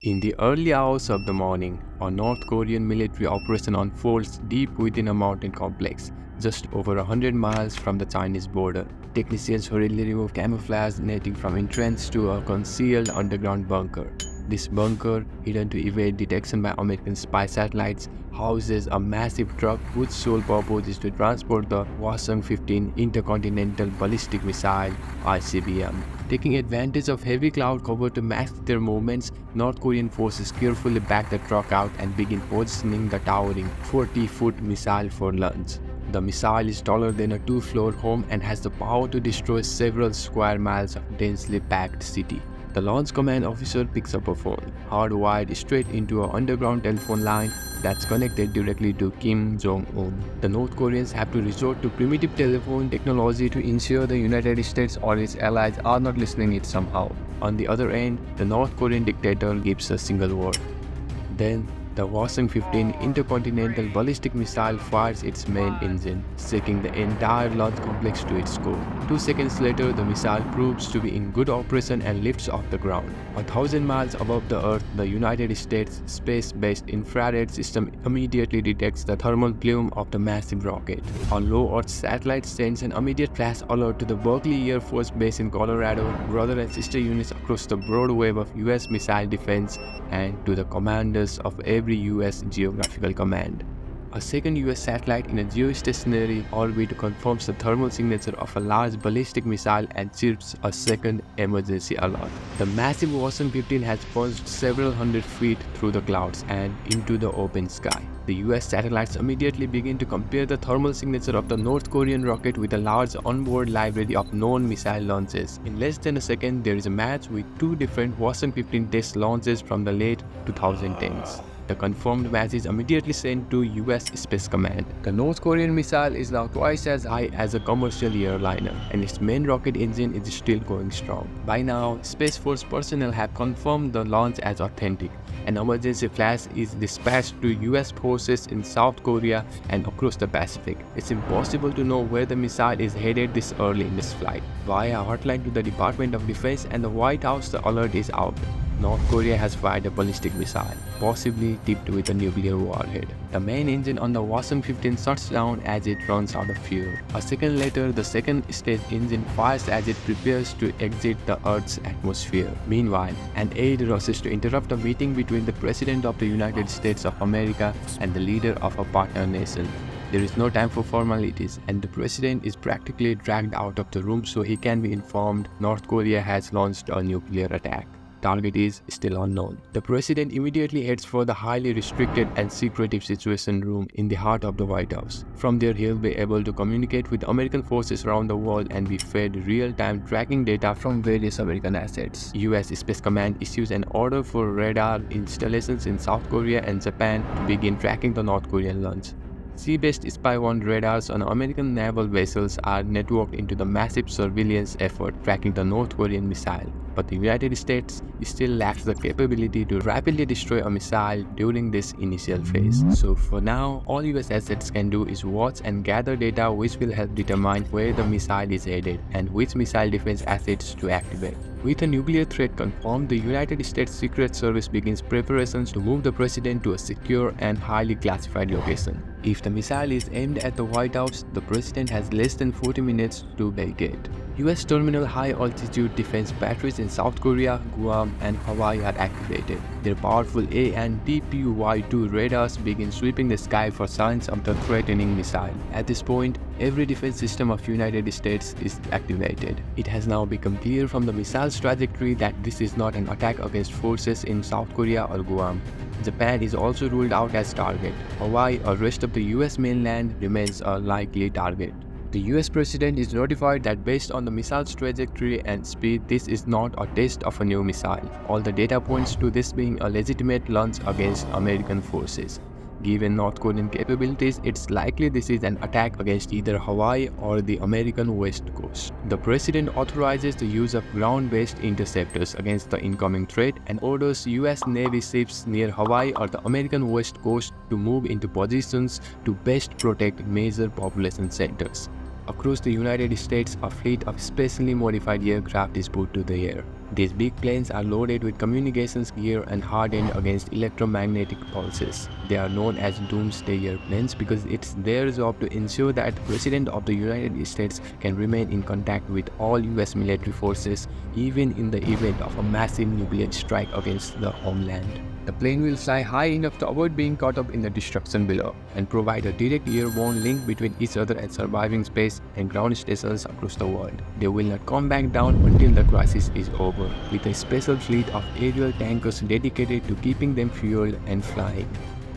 In the early hours of the morning, a North Korean military operation unfolds deep within a mountain complex, just over 100 miles from the Chinese border. Technicians hurriedly remove camouflage netting from entrance to a concealed underground bunker. This bunker, hidden to evade detection by American spy satellites, houses a massive truck whose sole purpose is to transport the Hwasong-15 Intercontinental Ballistic Missile (ICBM). Taking advantage of heavy cloud cover to mask their movements, North Korean forces carefully back the truck out and begin positioning the towering 40-foot missile for launch. The missile is taller than a two-floor home and has the power to destroy several square miles of densely packed city. The launch command officer picks up a phone, hardwired straight into an underground telephone line that's connected directly to Kim Jong-un. The North Koreans have to resort to primitive telephone technology to ensure the United States or its allies are not listening it somehow. On the other end, the North Korean dictator gives a single word. Then, the Hwasong-15 Intercontinental Ballistic Missile fires its main engine, shaking the entire launch complex to its core. 2 seconds later, the missile proves to be in good operation and lifts off the ground. 1,000 miles above the Earth, the United States space-based infrared system immediately detects the thermal plume of the massive rocket. A low Earth satellite sends an immediate flash alert to the Berkeley Air Force Base in Colorado, brother and sister units across the broad web of US missile defense, and to the commanders of every US geographical command. A second US satellite in a geostationary orbit confirms the thermal signature of a large ballistic missile and chirps a second emergency alert. The massive Hwasong-15 has punched several hundred feet through the clouds and into the open sky. The US satellites immediately begin to compare the thermal signature of the North Korean rocket with a large onboard library of known missile launches. In less than a second, there is a match with two different Hwasong-15 test launches from the late 2010s. The confirmed match is immediately sent to US Space Command. The North Korean missile is now twice as high as a commercial airliner, and its main rocket engine is still going strong. By now, Space Force personnel have confirmed the launch as authentic. An emergency flash is dispatched to US forces in South Korea and across the Pacific. It's impossible to know where the missile is headed this early in its flight. Via a hotline to the Department of Defense and the White House, the alert is out. North Korea has fired a ballistic missile, possibly tipped with a nuclear warhead. The main engine on the Hwasong-15 shuts down as it runs out of fuel. A second later, the second stage engine fires as it prepares to exit the Earth's atmosphere. Meanwhile, an aide rushes to interrupt a meeting between the President of the United States of America and the leader of a partner nation. There is no time for formalities, and the president is practically dragged out of the room so he can be informed North Korea has launched a nuclear attack. Target is still unknown. The president immediately heads for the highly restricted and secretive situation room in the heart of the White House. From there, he'll be able to communicate with American forces around the world and be fed real-time tracking data from various American assets. US Space Command issues an order for radar installations in South Korea and Japan to begin tracking the North Korean launch. Sea-based spy-1 radars on American naval vessels are networked into the massive surveillance effort tracking the North Korean missile. But the United States still lacks the capability to rapidly destroy a missile during this initial phase. So for now, all US assets can do is watch and gather data which will help determine where the missile is headed and which missile defense assets to activate. With a nuclear threat confirmed, the United States Secret Service begins preparations to move the president to a secure and highly classified location. If the missile is aimed at the White House, the president has less than 40 minutes to vacate. US terminal high-altitude defense batteries in South Korea, Guam, and Hawaii are activated. Their powerful A and DPY-2 radars begin sweeping the sky for signs of the threatening missile. At this point, every defense system of United States is activated. It has now become clear from the missile's trajectory that this is not an attack against forces in South Korea or Guam. Japan is also ruled out as target. Hawaii or rest of the US mainland remains a likely target. The US president is notified that based on the missile's trajectory and speed, this is not a test of a new missile. All the data points to this being a legitimate launch against American forces. Given North Korean capabilities, it's likely this is an attack against either Hawaii or the American West Coast. The president authorizes the use of ground-based interceptors against the incoming threat and orders US Navy ships near Hawaii or the American West Coast to move into positions to best protect major population centers. Across the United States, a fleet of specially modified aircraft is put to the air. These big planes are loaded with communications gear and hardened against electromagnetic pulses. They are known as doomsday airplanes because it's their job to ensure that the President of the United States can remain in contact with all US military forces even in the event of a massive nuclear strike against the homeland. The plane will fly high enough to avoid being caught up in the destruction below and provide a direct airborne link between each other at surviving space and ground stations across the world. They will not come back down until the crisis is over, with a special fleet of aerial tankers dedicated to keeping them fueled and flying.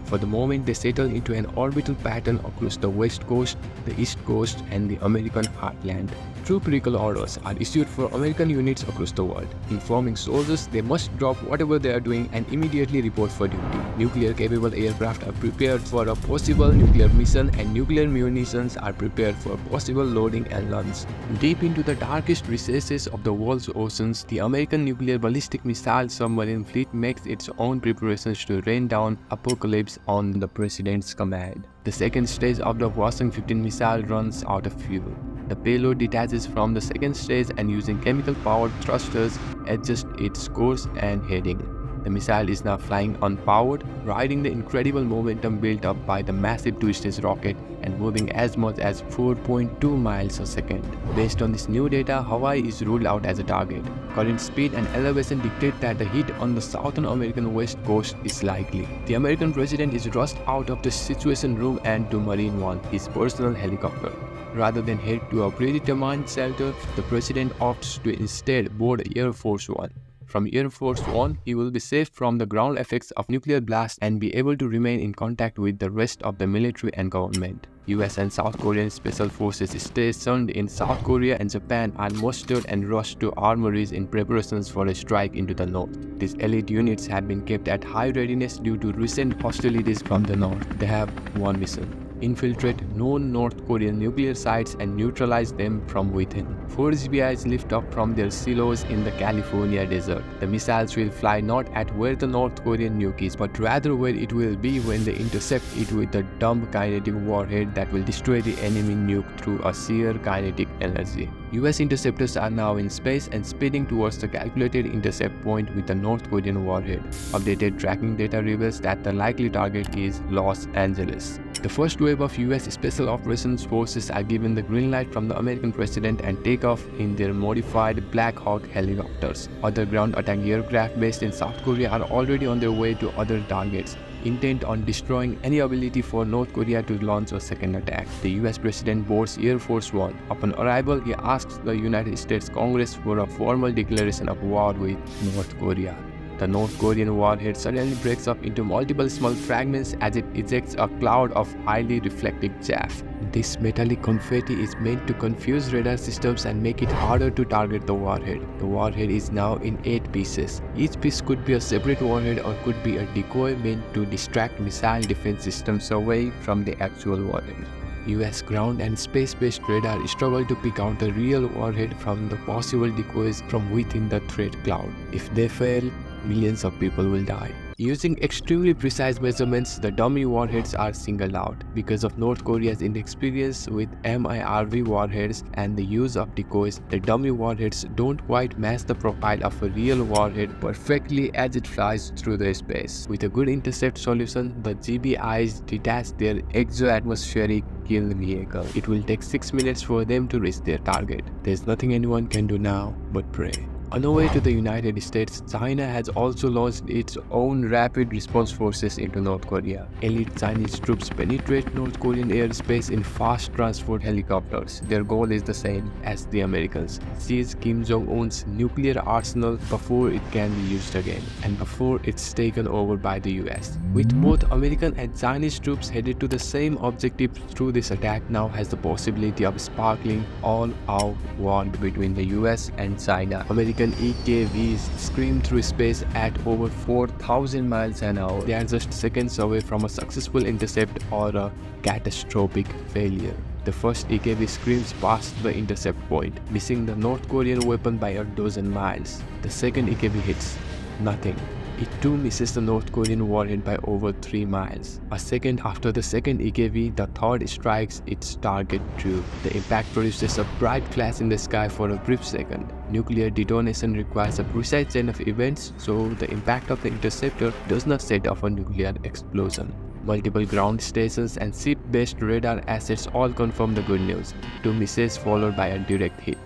For the moment, they settle into an orbital pattern across the west coast, the east coast, and the American heartland. Troop recall orders are issued for American units across the world, informing soldiers they must drop whatever they are doing and immediately report for duty. Nuclear-capable aircraft are prepared for a possible nuclear mission, and nuclear munitions are prepared for possible loading and launch. Deep into the darkest recesses of the world's oceans, the American nuclear ballistic missile submarine fleet makes its own preparations to rain down apocalypse on the President's command. The second stage of the Washington missile runs out of fuel. The payload detaches from the second stage and using chemical-powered thrusters adjusts its course and heading. The missile is now flying unpowered, riding the incredible momentum built up by the massive two-stage rocket and moving as much as 4.2 miles a second. Based on this new data, Hawaii is ruled out as a target. Current speed and elevation dictate that the hit on the southern American west coast is likely. The American president is rushed out of the Situation Room and to Marine One, his personal helicopter. Rather than head to a predetermined shelter, the president opts to instead board Air Force One. From Air Force One, he will be safe from the ground effects of nuclear blast and be able to remain in contact with the rest of the military and government. US and South Korean special forces stationed in South Korea and Japan are mustered and rushed to armories in preparations for a strike into the north. These elite units have been kept at high readiness due to recent hostilities from the north. They have one mission: infiltrate known North Korean nuclear sites and neutralize them from within. 4 GBIs lift up from their silos in the California desert. The missiles will fly not at where the North Korean nuke is, but rather where it will be when they intercept it with a dumb kinetic warhead that will destroy the enemy nuke through a sheer kinetic energy. US interceptors are now in space and speeding towards the calculated intercept point with the North Korean warhead. Updated tracking data reveals that the likely target is Los Angeles. The first wave of US Special Operations Forces are given the green light from the American president and take off in their modified Black Hawk helicopters. Other ground attack aircraft based in South Korea are already on their way to other targets, intent on destroying any ability for North Korea to launch a second attack. The US president boards Air Force One. Upon arrival, he asks the United States Congress for a formal declaration of war with North Korea. The North Korean warhead suddenly breaks up into multiple small fragments as it ejects a cloud of highly reflective chaff. This metallic confetti is meant to confuse radar systems and make it harder to target the warhead. The warhead is now in 8 pieces. Each piece could be a separate warhead or could be a decoy meant to distract missile defense systems away from the actual warhead. US ground and space-based radar struggle to pick out the real warhead from the possible decoys from within the threat cloud. If they fail, millions of people will die. Using extremely precise measurements, the dummy warheads are singled out. Because of North Korea's inexperience with MIRV warheads and the use of decoys, the dummy warheads don't quite match the profile of a real warhead perfectly as it flies through the space. With a good intercept solution, the GBIs detach their exo-atmospheric kill vehicle. It will take 6 minutes for them to reach their target. There's nothing anyone can do now but pray. On the way to the United States, China has also launched its own rapid response forces into North Korea. Elite Chinese troops penetrate North Korean airspace in fast transport helicopters. Their goal is the same as the Americans: seize Kim Jong-un's nuclear arsenal before it can be used again, and before it's taken over by the US. With both American and Chinese troops headed to the same objective through this attack now has the possibility of sparkling all-out war between the US and China. American EKVs scream through space at over 4,000 miles an hour. They are just seconds away from a successful intercept or a catastrophic failure. The first EKV screams past the intercept point, missing the North Korean weapon by a dozen miles. The second EKV hits. Nothing. It too misses the North Korean warhead by over 3 miles. A second after the second EKV, the third strikes its target true. The impact produces a bright flash in the sky for a brief second. Nuclear detonation requires a precise chain of events, so the impact of the interceptor does not set off a nuclear explosion. Multiple ground stations and ship-based radar assets all confirm the good news. 2 misses followed by a direct hit.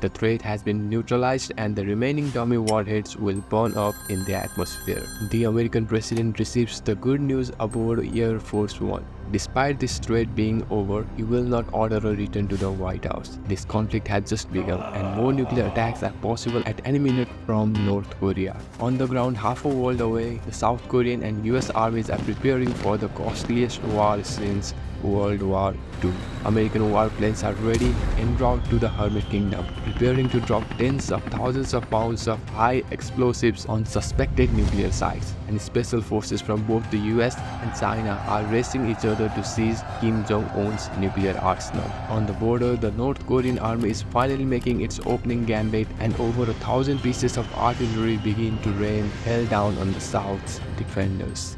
The threat has been neutralized and the remaining dummy warheads will burn up in the atmosphere. The American president receives the good news aboard Air Force One. Despite this threat being over, he will not order a return to the White House. This conflict has just begun and more nuclear attacks are possible at any minute from North Korea. On the ground half a world away, the South Korean and US armies are preparing for the costliest war since World War II. American warplanes are ready en route to the Hermit Kingdom, preparing to drop tens of thousands of pounds of high explosives on suspected nuclear sites. And special forces from both the US and China are racing each other to seize Kim Jong-un's nuclear arsenal. On the border, the North Korean army is finally making its opening gambit and over 1,000 pieces of artillery begin to rain hell down on the South's defenders.